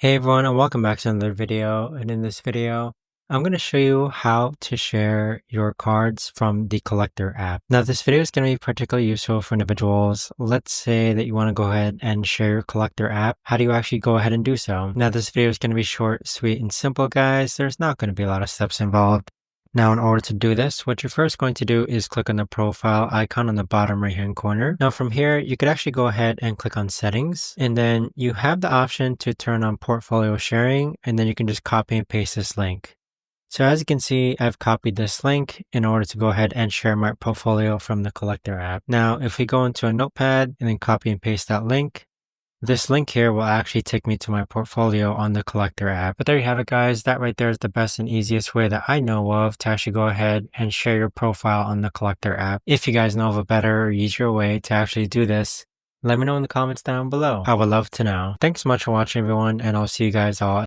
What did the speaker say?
Hey everyone, and welcome back to another video. And in this video, I'm going to show you how to share your cards from the Collectr app. Now, this video is going to be particularly useful for individuals. Let's say that you want to go ahead and share your Collectr app. How do you actually go ahead and do so? Now, this video is going to be short, sweet, and simple, guys. There's not going to be a lot of steps involved. Now, in order to do this, what you're first going to do is click on the profile icon on the bottom right hand corner. Now from here, you could actually go ahead and click on settings, and then you have the option to turn on portfolio sharing, and then you can just copy and paste this link. So as you can see, I've copied this link in order to go ahead and share my portfolio from the Collectr app. Now, if we go into a notepad and then copy and paste that link, this link here will actually take me to my portfolio on the Collectr app. But there you have it, guys. That right there is the best and easiest way that I know of to actually go ahead and share your profile on the Collectr app. If you guys know of a better or easier way to actually do this, let me know in the comments down below. I would love to know. Thanks so much for watching, everyone, and I'll see you guys all